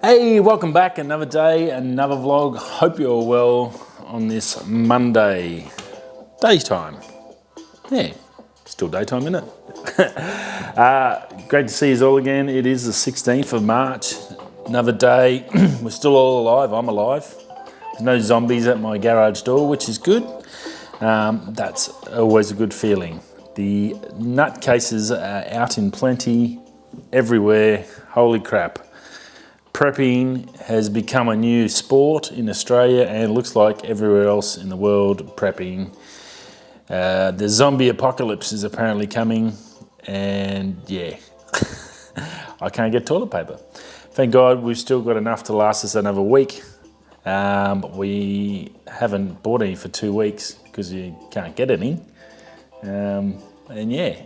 Hey, welcome back. Another day, another vlog. Hope you're well on this Monday. Daytime. Yeah, still daytime, isn't it? Great to see you all again. It is the 16th of March. Another day. We're still all alive. I'm alive. There's no zombies at my garage door, which is good. That's always a good feeling. The nutcases are out in plenty everywhere. Holy crap. Prepping has become a new sport in Australia and looks like everywhere else in the world prepping. The zombie apocalypse is apparently coming and yeah, I can't get toilet paper. Thank God we've still got enough to last us another week. We haven't bought any for 2 weeks because you can't get any. And yeah,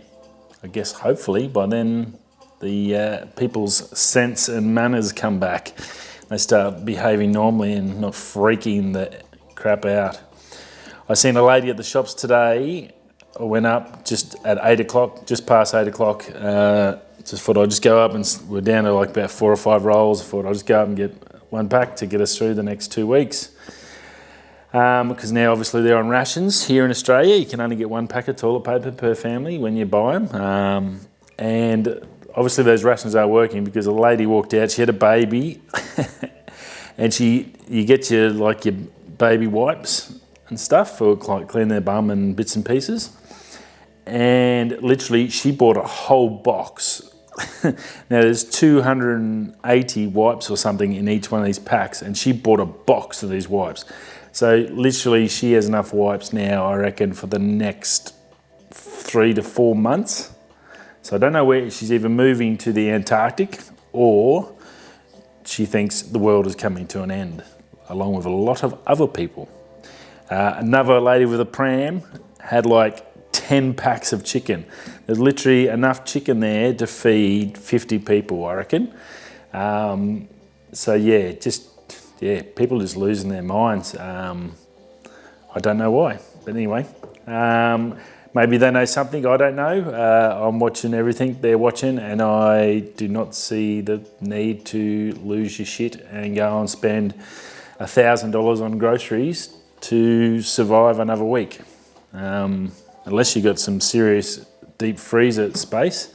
I guess hopefully by then the people's sense and manners come back. They start behaving normally and not freaking the crap out. I seen a lady at the shops today. I went up just at 8 o'clock, just past 8 o'clock. Just thought I'd just go up and we're down to like about 4 or 5 rolls. I thought I'd just go up and get one pack to get us through the next 2 weeks. Because now obviously they're on rations. Here in Australia, you can only get one pack of toilet paper per family when you buy them. And obviously those rations are working because a lady walked out, she had a baby and you get your baby wipes and stuff for clean their bum and bits and pieces. And literally she bought a whole box. Now there's 280 wipes or something in each one of these packs and she bought a box of these wipes. So literally she has enough wipes now, I reckon, for the next 3 to 4 months. So I don't know where she's either moving to the Antarctic or she thinks the world is coming to an end, along with a lot of other people. Another lady with a pram had like 10 packs of chicken. There's literally enough chicken there to feed 50 people, I reckon. So yeah, people are just losing their minds. I don't know why, but anyway. Maybe they know something, I don't know. I'm watching everything they're watching and I do not see the need to lose your shit and go and spend $1,000 on groceries to survive another week. Unless you got some serious deep freezer space,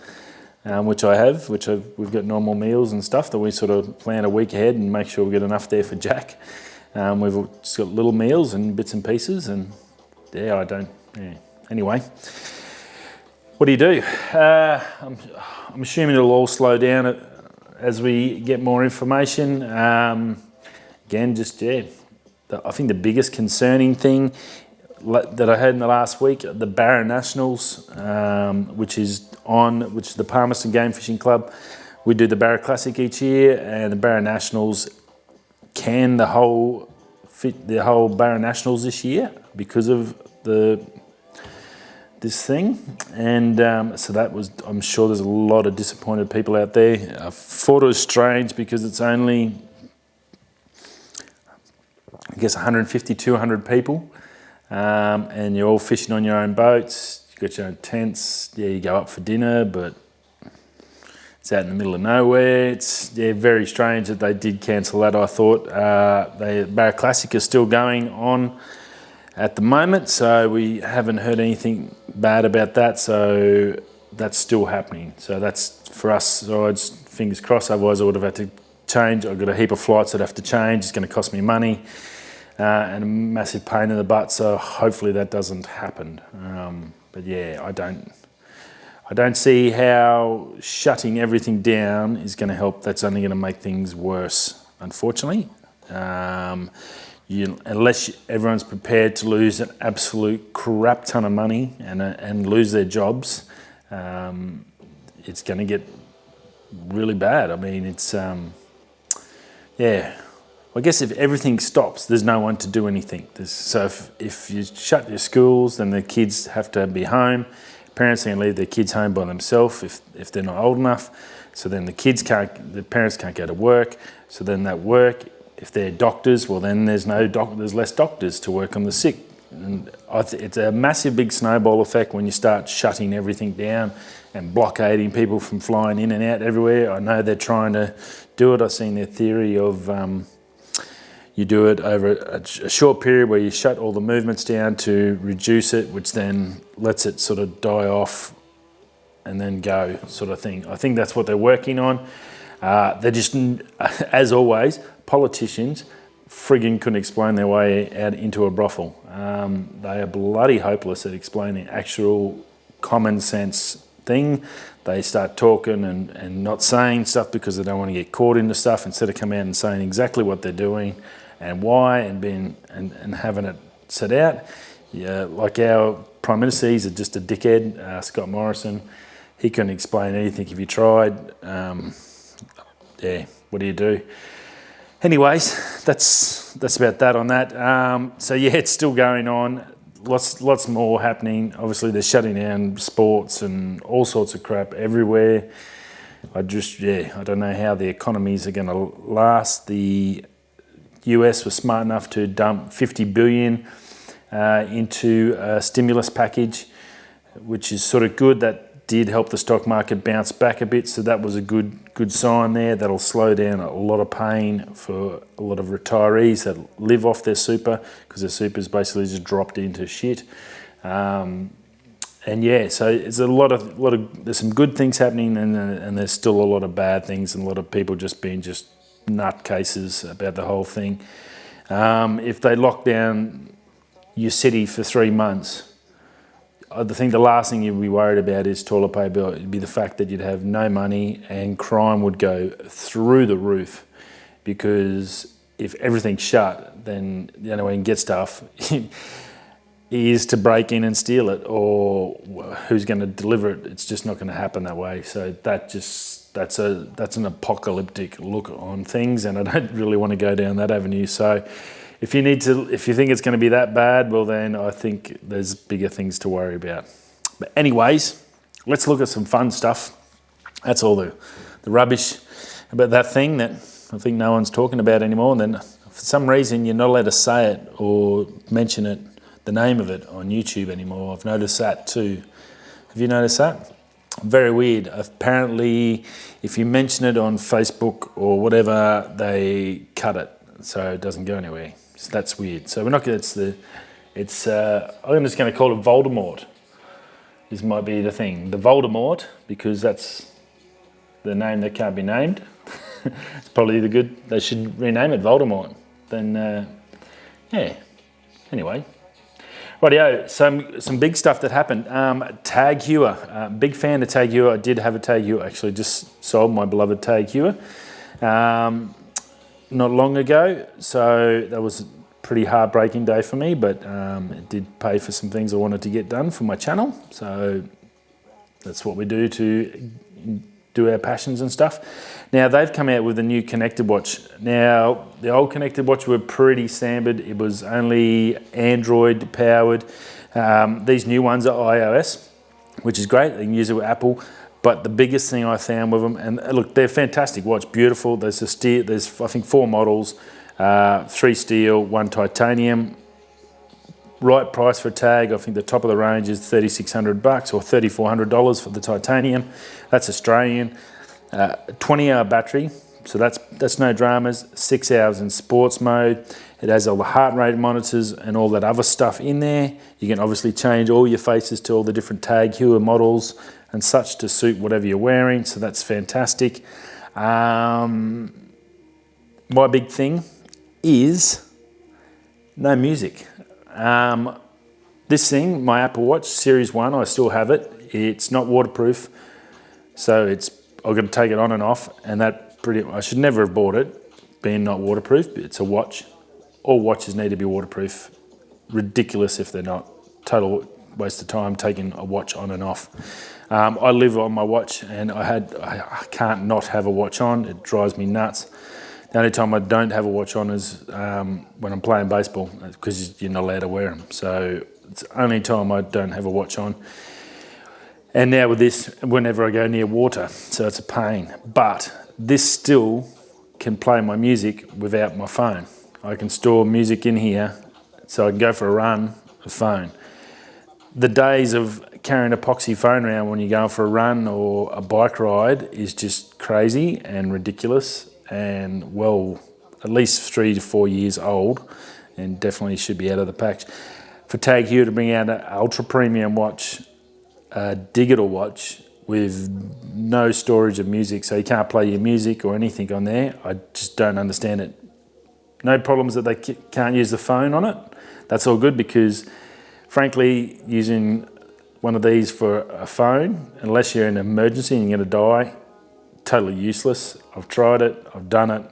which I have, we've got normal meals and stuff that we sort of plan a week ahead and make sure we get enough there for Jack. We've just got little meals and bits and pieces and yeah, Anyway, what do you do? I'm assuming it'll all slow down as we get more information. Again, I think the biggest concerning thing that I heard in the last week, the Barra Nationals, which is the Palmerston Game Fishing Club. We do the Barra Classic each year, and the Barra Nationals canned the whole Barra Nationals this year because of this thing, and so that was, I'm sure there's a lot of disappointed people out there. I thought it was strange because it's only, I guess, 150, 200 people, and you're all fishing on your own boats, you've got your own tents, yeah, you go up for dinner, but it's out in the middle of nowhere. It's very strange that they did cancel that, I thought. The Barra Classic is still going on at the moment, so we haven't heard anything bad about that, so that's still happening. So that's for us, so it's fingers crossed, otherwise I would have had to change. I've got a heap of flights I'd have to change, it's going to cost me money and a massive pain in the butt, so hopefully that doesn't happen. But yeah, I don't see how shutting everything down is going to help. That's only going to make things worse, unfortunately. Unless everyone's prepared to lose an absolute crap ton of money and lose their jobs, it's going to get really bad. I mean, it's, yeah. I guess if everything stops, there's no one to do anything. So if you shut your schools, then the kids have to be home. Parents can leave their kids home by themselves if they're not old enough. So then the parents can't go to work. So then that work, if they're doctors, well then there's less doctors to work on the sick And it's a massive big snowball effect when you start shutting everything down and blockading people from flying in and out everywhere. I know they're trying to do it. I've seen their theory of you do it over a short period where you shut all the movements down to reduce it, which then lets it sort of die off and then go, sort of thing. I think that's what they're working on. They're just, as always, politicians frigging couldn't explain their way out into a brothel. They are bloody hopeless at explaining actual common sense thing. They start talking and not saying stuff because they don't want to get caught into stuff, instead of coming out and saying exactly what they're doing and why, and having it set out. Yeah, like our Prime Minister, he's just a dickhead, Scott Morrison. He couldn't explain anything if he tried. Yeah, what do you do? Anyways, that's about that on that. So yeah, it's still going on. Lots more happening. Obviously, they're shutting down sports and all sorts of crap everywhere. I don't know how the economies are going to last. The US was smart enough to dump $50 billion into a stimulus package, which is sort of good. That did help the stock market bounce back a bit, so that was a good sign there. That'll slow down a lot of pain for a lot of retirees that live off their super, because their super's basically just dropped into shit. And yeah, so it's a lot of there's some good things happening, and there's still a lot of bad things, and a lot of people just being just nutcases about the whole thing. If they lock down your city for 3 months, I think the last thing you'd be worried about is toilet paper. It'd be the fact that you'd have no money and crime would go through the roof, because if everything's shut, then the only way you can get stuff is to break in and steal it, or who's going to deliver it. It's just not going to happen that way. So that's an apocalyptic look on things, and I don't really want to go down that avenue. So if you think it's going to be that bad, well then I think there's bigger things to worry about. But anyways, let's look at some fun stuff. That's all the rubbish about that thing that I think no one's talking about anymore. And then for some reason you're not allowed to say it or mention it, the name of it, on YouTube anymore. I've noticed that too. Have you noticed that? Very weird. Apparently, if you mention it on Facebook or whatever, they cut it, so it doesn't go anywhere. So that's weird. So we're not going to, I'm just going to call it Voldemort. This might be the thing. The Voldemort, because that's the name that can't be named. It's probably they should rename it Voldemort. Then, yeah. Anyway. Rightio, some big stuff that happened. Tag Heuer. Big fan of Tag Heuer. I did have a Tag Heuer. Actually, just sold my beloved Tag Heuer. Not long ago, so that was a pretty heartbreaking day for me, but it did pay for some things I wanted to get done for my channel, so that's what we do to do our passions and stuff. Now, they've come out with a new connected watch. Now, the old connected watch were pretty standard. It was only Android powered. These new ones are iOS, which is great. They can use it with Apple. But the biggest thing I found with them, and look, they're fantastic watch, beautiful. There's I think 4 models, 3 steel, 1 titanium. Right price for a Tag. I think the top of the range is $3,600 or $3,400 for the titanium. That's Australian. 20-hour battery, so that's no dramas. 6 hours in sports mode. It has all the heart rate monitors and all that other stuff in there. You can obviously change all your faces to all the different Tag Heuer models and such to suit whatever you're wearing, so that's fantastic. My big thing is no music. This thing, my Apple Watch Series 1, I still have it. It's not waterproof, so I've got to take it on and off, and I should never have bought it, being not waterproof. It's a watch. All watches need to be waterproof. Ridiculous if they're not. Total waste of time taking a watch on and off. I live on my watch, and I can't not have a watch on. It drives me nuts. The only time I don't have a watch on is when I'm playing baseball, because you're not allowed to wear them. So it's the only time I don't have a watch on. And now with this, whenever I go near water, so it's a pain. But this still can play my music without my phone. I can store music in here, so I can go for a run. the phone. The days of carrying a poxy phone around when you're going for a run or a bike ride is just crazy and ridiculous, and well, at least 3 to 4 years old, and definitely should be out of the pack. For Tag Heuer to bring out an ultra premium watch, a digital watch with no storage of music, so you can't play your music or anything on there, I just don't understand it. No problems that they can't use the phone on it. That's all good, because frankly, using one of these for a phone, unless you're in an emergency and you're going to die, totally useless. I've tried it, I've done it,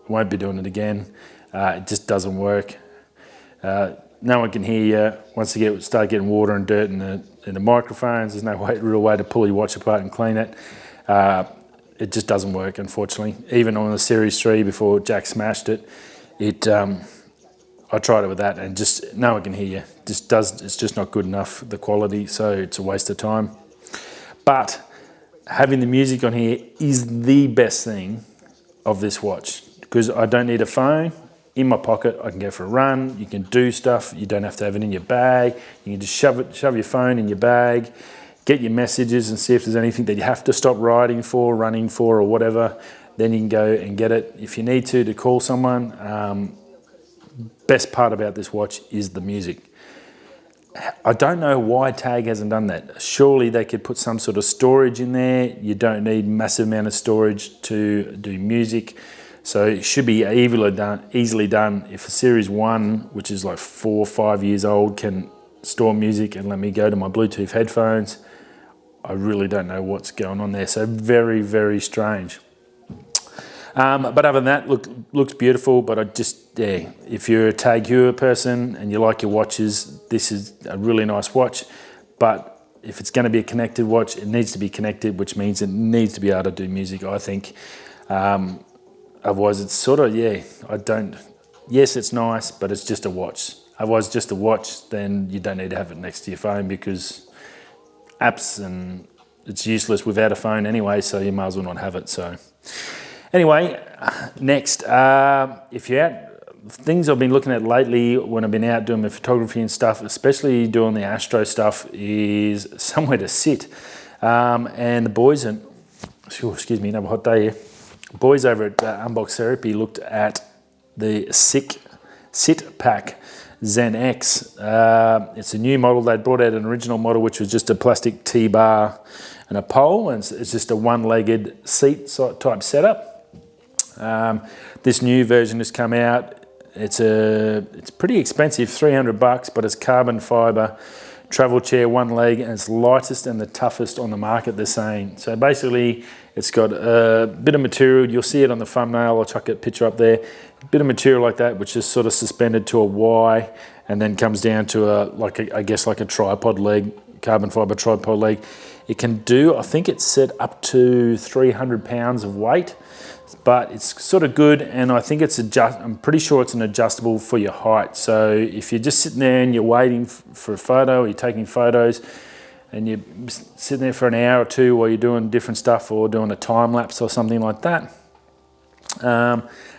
won't be doing it again. It just doesn't work. No one can hear you once you start getting water and dirt in the microphones. There's no real way to pull your watch apart and clean it. It just doesn't work, unfortunately. Even on the Series 3 before Jack smashed it, I tried it with that, and just no one can hear you. It's just not good enough, the quality, so it's a waste of time. But having the music on here is the best thing of this watch, because I don't need a phone in my pocket. I can go for a run, you can do stuff, you don't have to have it in your bag. You can just shove your phone in your bag, get your messages and see if there's anything that you have to stop riding for, running for, or whatever. Then you can go and get it if you need to call someone. Best part about this watch is the music. I don't know why Tag hasn't done that. Surely they could put some sort of storage in there. You don't need massive amount of storage to do music. So it should be easily done. If a Series 1, which is like 4 or 5 years old, can store music and let me go to my Bluetooth headphones, I really don't know what's going on there. So very, very strange. But other than that, looks beautiful. But if you're a Tag Heuer person and you like your watches, this is a really nice watch. But if it's going to be a connected watch, it needs to be connected, which means it needs to be able to do music, I think. Otherwise, it's sort of, yes, it's nice, but it's just a watch. Otherwise, just a watch, then you don't need to have it next to your phone, because apps, and it's useless without a phone anyway, so you might as well not have it. So anyway, next, if you're out, things I've been looking at lately when I've been out doing my photography and stuff, especially doing the astro stuff, is somewhere to sit. And the boys, excuse me, another hot day here. Boys over at Unbox Therapy looked at the Sit Pack Zen X. It's a new model. They brought out an original model, which was just a plastic T-bar and a pole, and it's just a one-legged seat type setup. This new version has come out. It's pretty expensive, $300, but it's carbon fiber travel chair, one leg, and it's lightest and the toughest on the market, they're saying. So basically, it's got a bit of material. You'll see it on the thumbnail. I'll chuck a picture up there. A bit of material like that, which is sort of suspended to a Y, and then comes down to I guess like a tripod leg, carbon fiber tripod leg. It can do, I think it's set up to 300 pounds of weight, but it's sort of good, and I think I'm pretty sure it's an adjustable for your height. So if you're just sitting there and you're waiting for a photo, or you're taking photos, and you're sitting there for an hour or two while you're doing different stuff or doing a time lapse or something like that.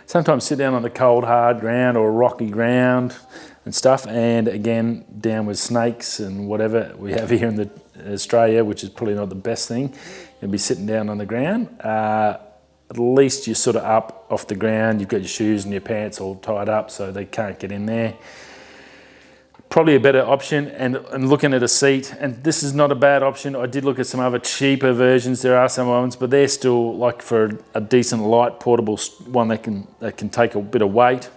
Sometimes sit down on the cold, hard ground or rocky ground and stuff, and again, down with snakes and whatever we have here in Australia, which is probably not the best thing. You'll be sitting down on the ground. At least you're sort of up off the ground. You've got your shoes and your pants all tied up so they can't get in there. Probably a better option. And looking at a seat, and this is not a bad option. I did look at some other cheaper versions. There are some ones, but they're still like for a decent light portable one that can take a bit of weight,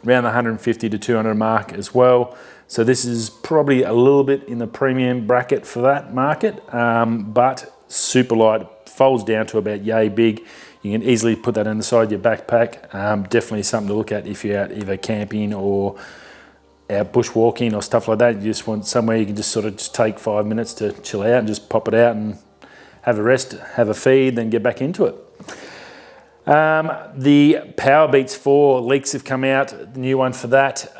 around the 150 to 200 mark as well. So this is probably a little bit in the premium bracket for that market, but super light, folds down to about yay big. You can easily put that inside your backpack. Definitely something to look at if you're out either camping or out bushwalking or stuff like that. You just want somewhere you can just sort of just take 5 minutes to chill out and just pop it out and have a rest, have a feed, then get back into it. The Powerbeats 4 leaks have come out, the new one for that.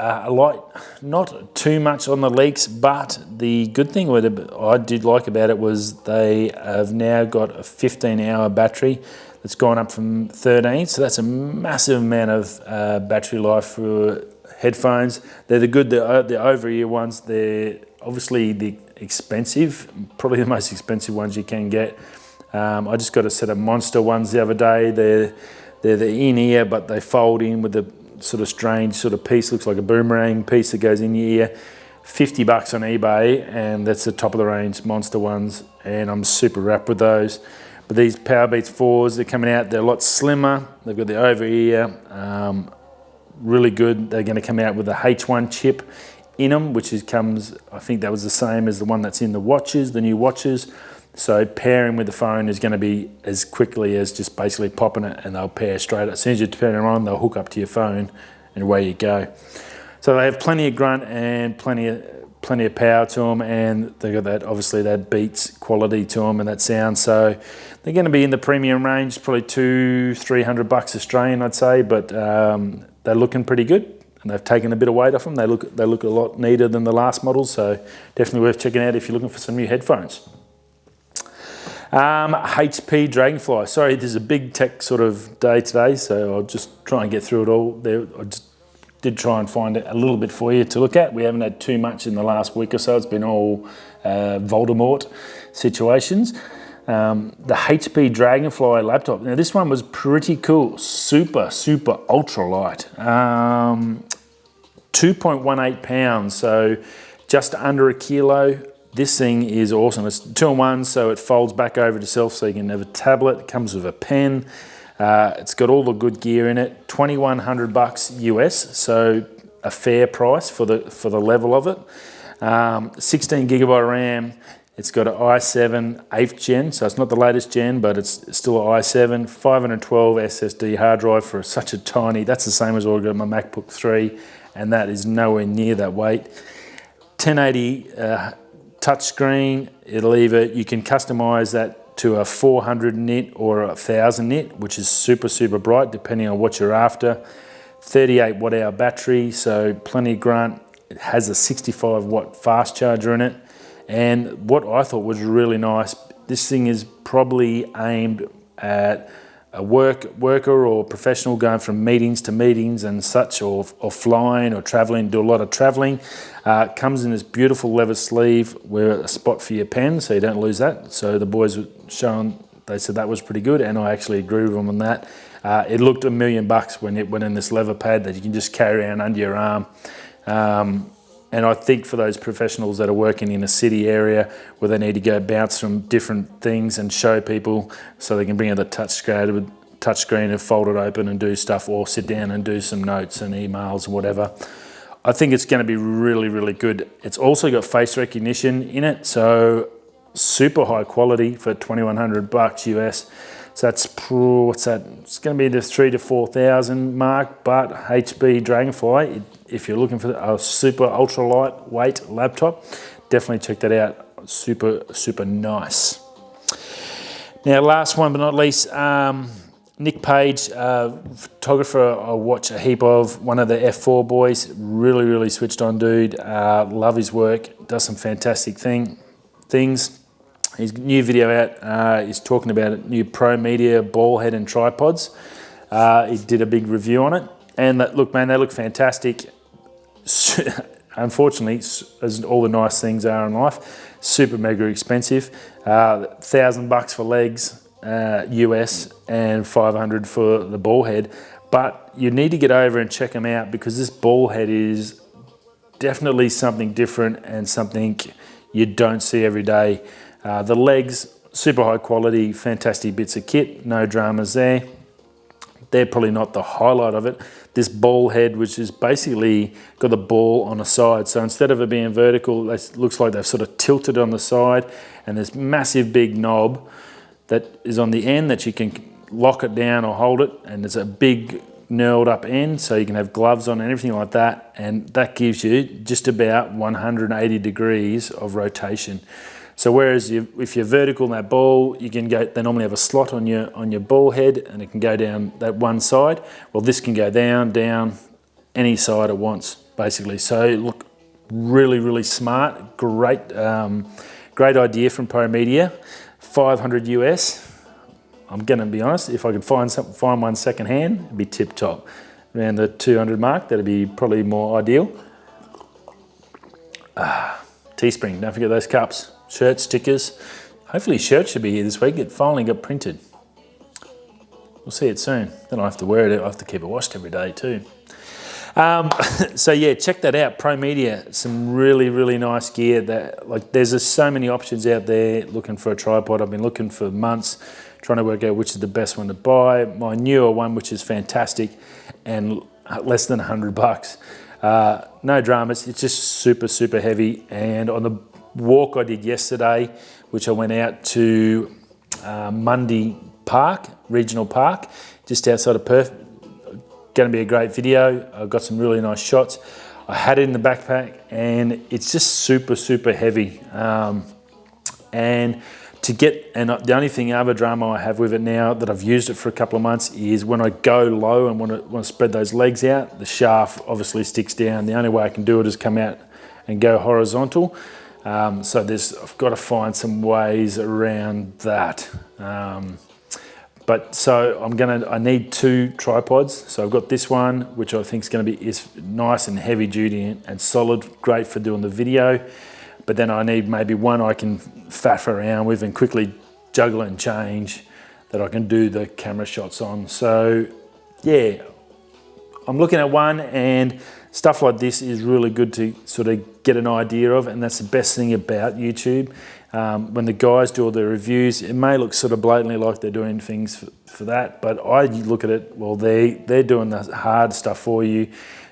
Not too much on the leaks, but the good thing with it, I did like about it, was they have now got a 15-hour battery that's gone up from 13, so that's a massive amount of battery life for headphones. They're the over-ear ones. They're obviously the expensive, probably the most expensive ones you can get. I just got a set of Monster ones the other day. They're the in-ear, but they fold in with the sort of strange sort of piece, looks like a boomerang piece that goes in your ear. $50 on eBay, and that's the top of the range Monster ones, and I'm super wrapped with those. But these Powerbeats 4s, they're coming out, they're a lot slimmer. They've got the over-ear, really good. They're going to come out with a H1 chip in them, which comes, I think that was the same as the one that's in the watches, the new watches. So pairing with the phone is going to be as quickly as just basically popping it, and they'll pair straight. As soon as you turn them on, they'll hook up to your phone, and away you go. So they have plenty of grunt and plenty of power to them, and they've got that, obviously that Beats quality to them and that sound. So they're going to be in the premium range, probably $200-300 Australian, I'd say, but they're looking pretty good, and they've taken a bit of weight off them. They look a lot neater than the last models, so definitely worth checking out if you're looking for some new headphones. HP Dragonfly. Sorry, this is a big tech sort of day today, so I'll just try and get through it all. I just did try and find it a little bit for you to look at. We haven't had too much in the last week or so. It's been all Voldemort situations. The HP Dragonfly laptop. Now this one was pretty cool. Super ultralight. 2.18 pounds, so just under a kilo. This thing is awesome. It's 2-in-1, so it folds back over itself, so you can have a tablet. It comes with a pen. It's got all the good gear in it. $2,100 US, so a fair price for the level of it. 16 gigabyte RAM. It's got an i7 8th gen, so it's not the latest gen, but it's still an i7. 512 SSD hard drive for such a tiny. That's the same as what I got on my MacBook 3, and that is nowhere near that weight. 1080 touchscreen. You can customize that to a 400 nit or a 1000 nit, which is super bright depending on what you're after. 38 watt hour battery, so plenty of grunt. It has a 65 watt fast charger in it, and what I thought was really nice, this thing is probably aimed at a worker or professional going from meetings to meetings and such, or flying or traveling, do a lot of traveling. Comes in this beautiful leather sleeve with a spot for your pen, so you don't lose that. So the boys were showing, they said that was pretty good, and I actually agree with them on that. It looked $1 million when it went in this leather pad that you can just carry around under your arm. And I think for those professionals that are working in a city area where they need to go bounce from different things and show people, so they can bring out the touchscreen and fold it open and do stuff, or sit down and do some notes and emails or whatever. I think it's going to be really good. It's also got face recognition in it, so super high quality for $2,100 US. So that's, what's that? It's going to be the 3,000 to 4,000 mark, but HP Dragonfly, if you're looking for a super ultra lightweight laptop, definitely check that out. Super nice. Now, last one but not least, Nick Page, photographer I watch a heap of, one of the F4 boys, really switched on dude, love his work, does some fantastic things. His new video out is talking about new Pro Media ball head and tripods. He did a big review on it, and look, man, they look fantastic. Unfortunately, as all the nice things are in life, super mega expensive. $1,000 for legs US and 500 for the ball head. But you need to get over and check them out, because this ball head is definitely something different and something you don't see every day. The legs, super high quality, fantastic bits of kit, no dramas there. They're probably not the highlight of it. This ball head, which is basically got the ball on the side. So instead of it being vertical, it looks like they've sort of tilted on the side, and this massive big knob that is on the end that you can lock it down or hold it, and there's a big knurled up end, so you can have gloves on and everything like that, and that gives you just about 180 degrees of rotation. So whereas if you're vertical in that ball, you can go. They normally have a slot on your ball head, and it can go down that one side. Well, this can go down, any side it wants, basically. So look, really smart. Great idea from Pro Media. 500 US. I'm gonna be honest. If I could find one second hand, it'd be tip top. around the 200 mark. That'd be probably more ideal. Teespring, don't forget those cups. Shirt stickers. Hopefully shirts should be here this week. It finally got printed. We'll see it soon. Then I have to wear it. I have to keep it washed every day too. So yeah, check that out. Pro Media, some really, really nice gear. There's just so many options out there looking for a tripod. I've been looking for months, trying to work out which is the best one to buy. My newer one, which is fantastic, and less than $100. No dramas. It's just super, super heavy. And on the walk I did yesterday, which I went out to Mundy Park, Regional Park, just outside of Perth. Going to be a great video. I've got some really nice shots. I had it in the backpack and it's just super, super heavy. And the only thing, other drama I have with it now that I've used it for a couple of months is when I go low and want to spread those legs out, the shaft obviously sticks down. The only way I can do it is come out and go horizontal. So I've got to find some ways around that. I need 2 tripods. So I've got this one, which I think is nice and heavy duty and solid, great for doing the video. But then I need maybe one I can faff around with and quickly juggle and change that I can do the camera shots on. So yeah, I'm looking at one, and stuff like this is really good to sort of get an idea of, and that's the best thing about YouTube. When the guys do all their reviews, it may look sort of blatantly like they're doing things for that, but I look at it, well, they're doing the hard stuff for you.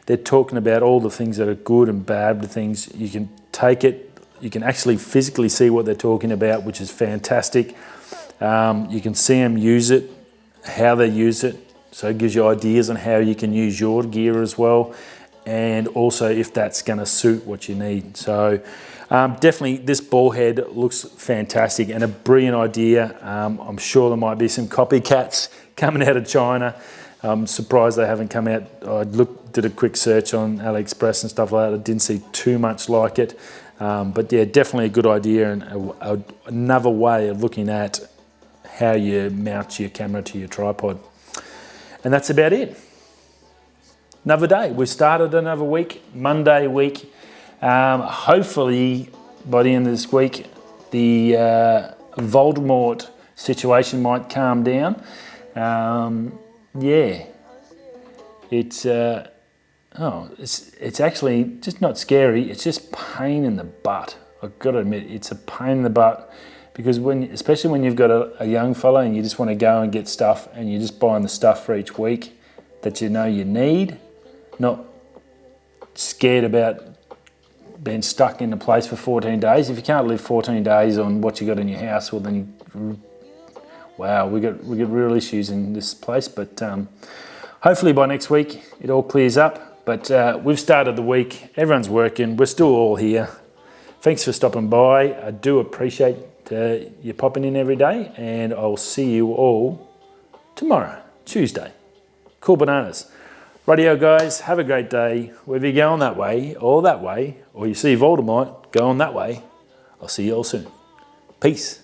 They're talking about all the things that are good and bad, the things you can take it, you can actually physically see what they're talking about, which is fantastic. You can see them use it, how they use it, so it gives you ideas on how you can use your gear as well, and also if that's going to suit what you need. So definitely this ball head looks fantastic and a brilliant idea. I'm sure there might be some copycats coming out of China. I'm surprised they haven't come out. I did a quick search on AliExpress and stuff like that. I didn't see too much like it. But yeah, definitely a good idea and another way of looking at how you mount your camera to your tripod. And that's about it. Another day. We started another week, Monday week. Hopefully by the end of this week, the Voldemort situation might calm down. Yeah, it's actually just not scary. It's just pain in the butt. I've got to admit, it's a pain in the butt because especially when you've got a young fella and you just want to go and get stuff and you're just buying the stuff for each week that you know you need, not scared about being stuck in a place for 14 days. If you can't live 14 days on what you got in your house, well then we got real issues in this place. But hopefully by next week it all clears up. But we've started the week. Everyone's working. We're still all here. Thanks for stopping by. I do appreciate you popping in every day, and I'll see you all tomorrow, Tuesday. Cool bananas. Radio guys, have a great day. Whether you're going that way, or you see Voldemort going that way, I'll see you all soon. Peace.